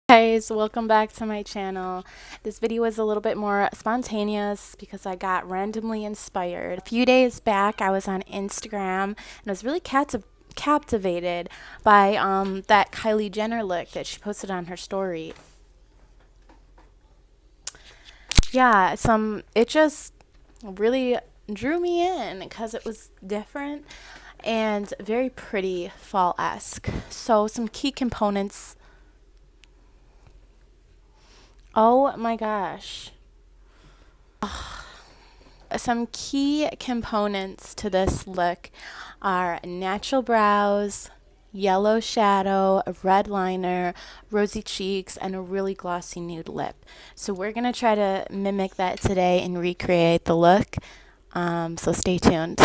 Guys, welcome back to my channel. This video is a little bit more spontaneous because I got randomly inspired. A few days back I was on Instagram and I was really captivated by that Kylie Jenner look that she posted on her story. Yeah, it just really drew me in because it was different and very pretty fall-esque. So some key components. Oh my gosh. Some key components to this look are natural brows, yellow shadow, a red liner, rosy cheeks, and a really glossy nude lip. So we're going to try to mimic that today and recreate the look. So stay tuned.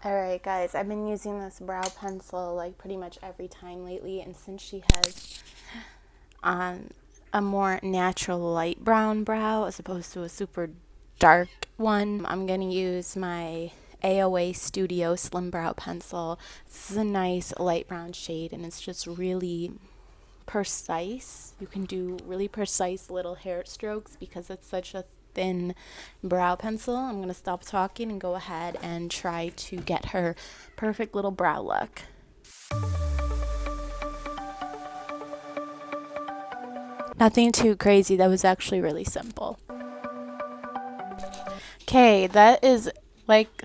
Alright guys, I've been using this brow pencil like pretty much every time lately, and since she has a more natural light brown brow as opposed to a super dark one, I'm going to use my AOA Studio Slim Brow Pencil. This is a nice light brown shade and it's just really precise. You can do really precise little hair strokes because it's such a thin brow pencil. I'm going to stop talking and go ahead and try to get her perfect little brow look. Nothing too crazy. That was actually really simple. Okay, that is like,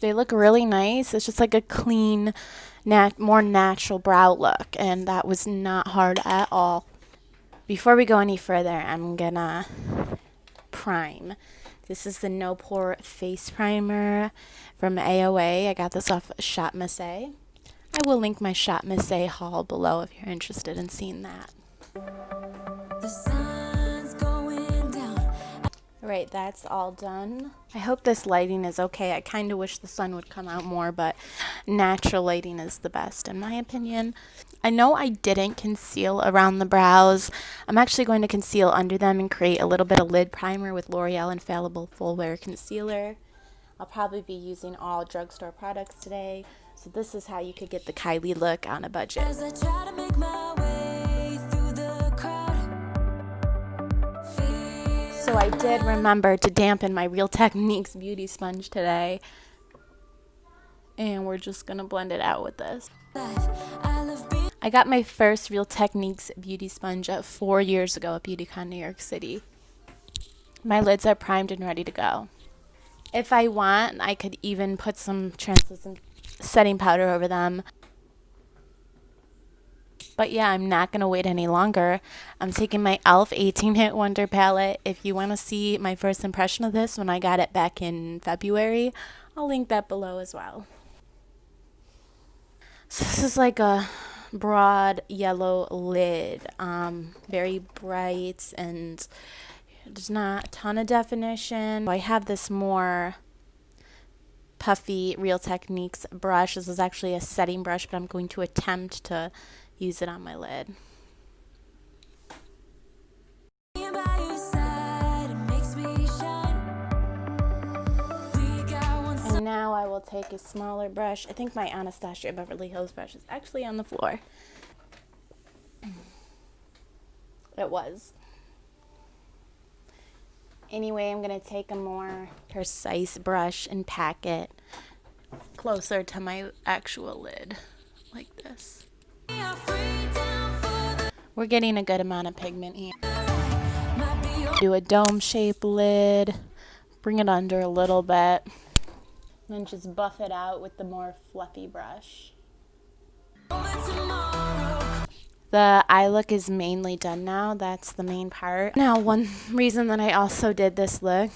they look really nice. It's just like a clean, more natural brow look, and that was not hard at all. Before we go any further, I'm gonna prime. This is the No Pore Face Primer from AOA. I got this off Shop Miss A. I will link my Shop Miss A haul below if you're interested in seeing that. Alright, that's all done. I hope this lighting is okay. I kind of wish the sun would come out more, but natural lighting is the best in my opinion. I know I didn't conceal around the brows. I'm actually going to conceal under them and create a little bit of lid primer with L'Oreal Infallible Full Wear Concealer. I'll probably be using all drugstore products today. So this is how you could get the Kylie look on a budget. As I try to make my way through the crowd. So I did remember to dampen my Real Techniques beauty sponge today. And we're just going to blend it out with this. I got my first Real Techniques beauty sponge 4 years ago at BeautyCon New York City. My lids are primed and ready to go. If I want, I could even put some translucent setting powder over them. But yeah, I'm not going to wait any longer. I'm taking my e.l.f. 18 Hit Wonder palette. If you want to see my first impression of this when I got it back in February, I'll link that below as well. So this is like a broad yellow lid, very bright, and there's not a ton of definition. I have this more puffy Real Techniques brush. This is actually a setting brush, but I'm going to attempt to use it on my lid. And now I will take a smaller brush. I think my Anastasia Beverly Hills brush is actually on the floor. It was. Anyway, I'm going to take a more precise brush and pack it closer to my actual lid, like this. We're getting a good amount of pigment here. Do a dome-shaped lid, bring it under a little bit, and then just buff it out with the more fluffy brush. The eye look is mainly done now. That's the main part. Now, one reason that I also did this look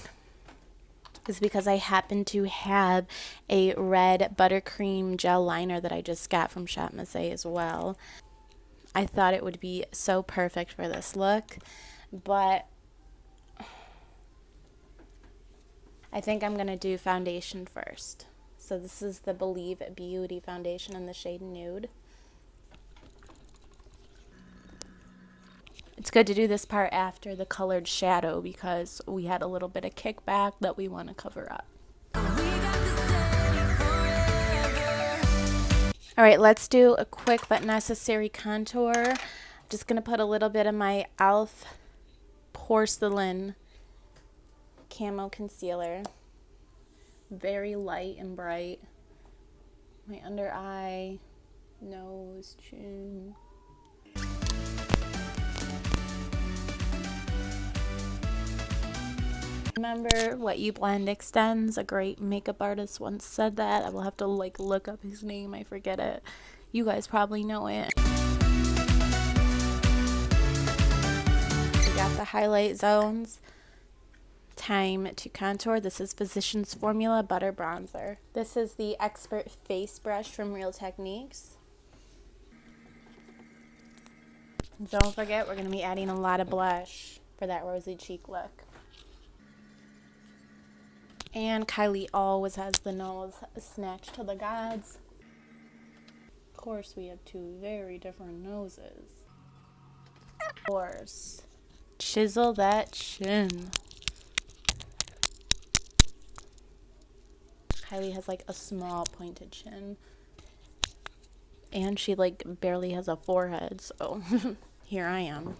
is because I happen to have a red buttercream gel liner that I just got from Shop Miss A as well. I thought it would be so perfect for this look, but I think I'm going to do foundation first. So this is the Believe Beauty foundation in the shade Nude. It's good to do this part after the colored shadow because we had a little bit of kickback that we want to cover up. All right, let's do a quick but necessary contour. Just going to put a little bit of my e.l.f. Porcelain Camo Concealer. Very light and bright. My under eye, nose, chin. Remember, what you blend extends. A great makeup artist once said that. I will have to like look up his name. I forget it. You guys probably know it. We got the highlight zones. Time to contour. This is Physicians Formula Butter Bronzer. This is the Expert Face Brush from Real Techniques. Don't forget, we're going to be adding a lot of blush for that rosy cheek look. And Kylie always has the nose snatched to the gods. Of course, we have two very different noses. Of course. Chisel that chin. Kylie has like a small pointed chin. And she like barely has a forehead, so here I am.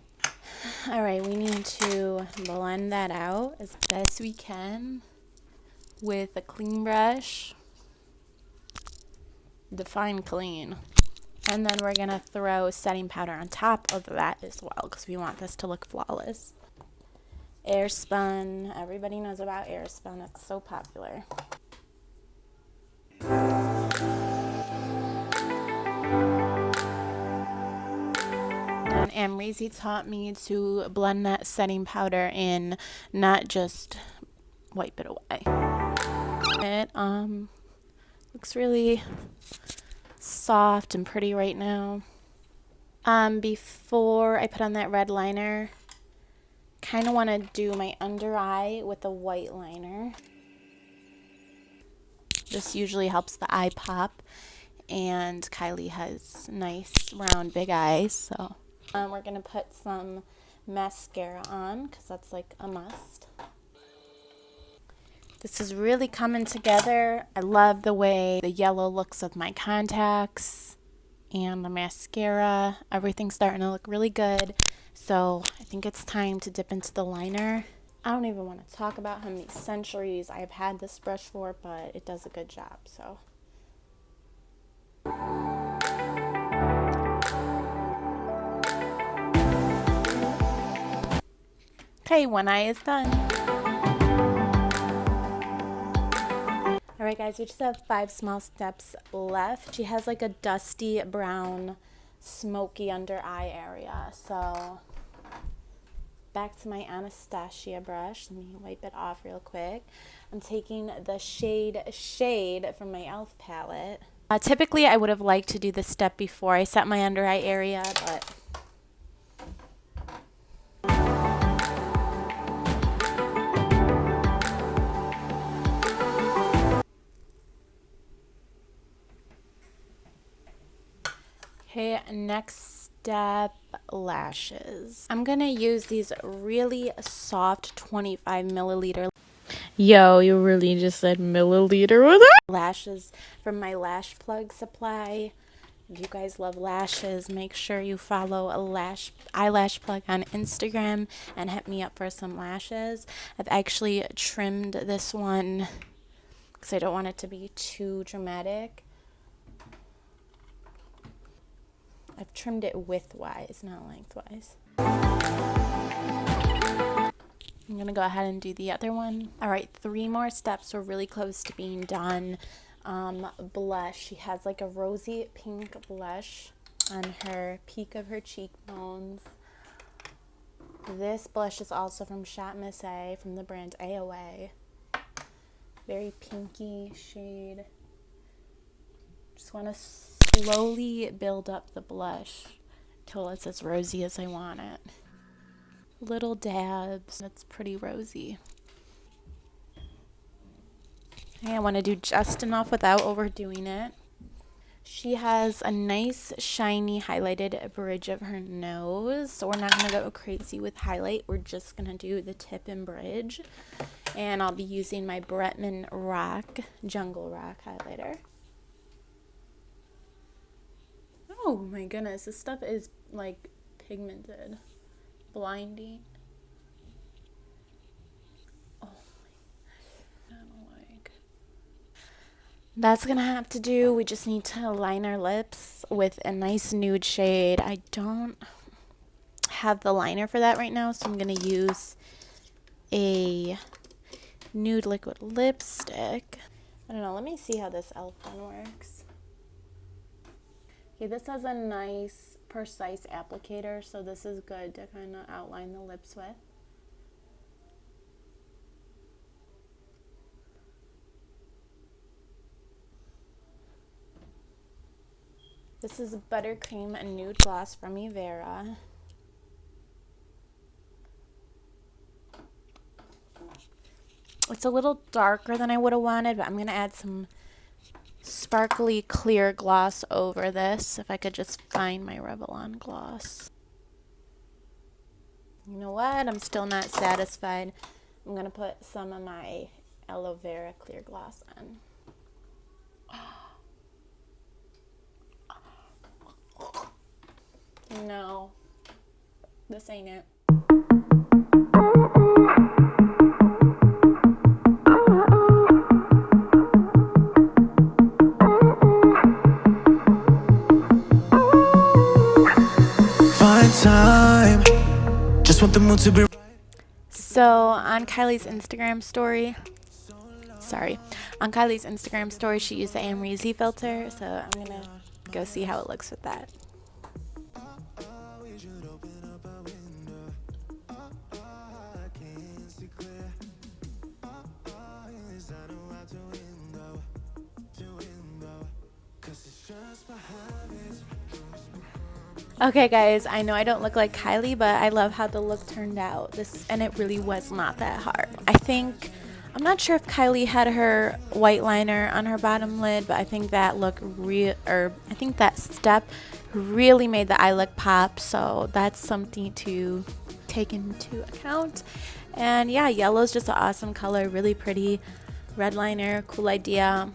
Alright, we need to blend that out as best we can with a clean brush. Define clean. And then we're going to throw setting powder on top of that as well because we want this to look flawless. Airspun. Everybody knows about Airspun. It's so popular. And Amrezy taught me to blend that setting powder in, not just wipe it away. It looks really soft and pretty right now. Before I put on that red liner, kind of want to do my under eye with a white liner. This usually helps the eye pop, and Kylie has nice round big eyes, so we're gonna put some mascara on because that's like a must. This is really coming together. I love the way the yellow looks with my contacts and the mascara. Everything's starting to look really good. So I think it's time to dip into the liner. I don't even want to talk about how many centuries I've had this brush for, but it does a good job. So okay, one eye is done. Alright guys, we just have 5 small steps left. She has like a dusty brown smoky under eye area. So back to my Anastasia brush. Let me wipe it off real quick. I'm taking the shade from my e.l.f. palette. Typically I would have liked to do this step before I set my under eye area, but okay, next step, lashes. I'm gonna use these really soft 25 milliliter. Yo, you really just said milliliter with it? Lashes from my lash plug supply. If you guys love lashes, make sure you follow eyelash plug on Instagram and hit me up for some lashes. I've actually trimmed this one because I don't want it to be too dramatic. I've trimmed it widthwise, not lengthwise. I'm going to go ahead and do the other one. All right, 3 more steps. We're really close to being done. Blush. She has like a rosy pink blush on her peak of her cheekbones. This blush is also from Shop Miss A from the brand AOA. Very pinky shade. Just want to slowly build up the blush till it's as rosy as I want it. Little dabs. It's pretty rosy. Okay, I want to do just enough without overdoing it. She has a nice shiny highlighted bridge of her nose, so we're not going to go crazy with highlight. We're just going to do the tip and bridge, and I'll be using my Bretman Rock Jungle Rock highlighter. Oh my goodness, this stuff is like pigmented. Blinding. Oh my, I don't like. That's gonna have to do. We just need to line our lips with a nice nude shade. I don't have the liner for that right now, so I'm gonna use a nude liquid lipstick. I don't know, let me see how this e.l.f. one works. Okay, this has a nice precise applicator, so this is good to kind of outline the lips with. This is Buttercream Nude Gloss from Evera. It's a little darker than I would have wanted, but I'm going to add some sparkly clear gloss over this. If I could just find my Revlon gloss. You know what? I'm still not satisfied. I'm going to put some of my aloe vera clear gloss on. No, this ain't it. Time. Just want the mood to be. So on Kylie's Instagram story, she used the Amrezy filter, so I'm gonna go see how it looks with that. Okay guys, I know I don't look like Kylie, but I love how the look turned out. And it really was not that hard. I'm not sure if Kylie had her white liner on her bottom lid, but I think that step really made the eye look pop, so that's something to take into account. And yeah, yellow is just an awesome color, really pretty. Red liner, cool idea,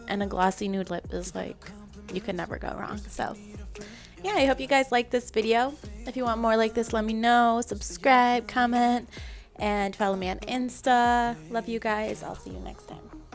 and a glossy nude lip is like, you could never go wrong. So yeah, I hope you guys like this video. If you want more like this, let me know. Subscribe, comment, and follow me on Insta. Love you guys. I'll see you next time.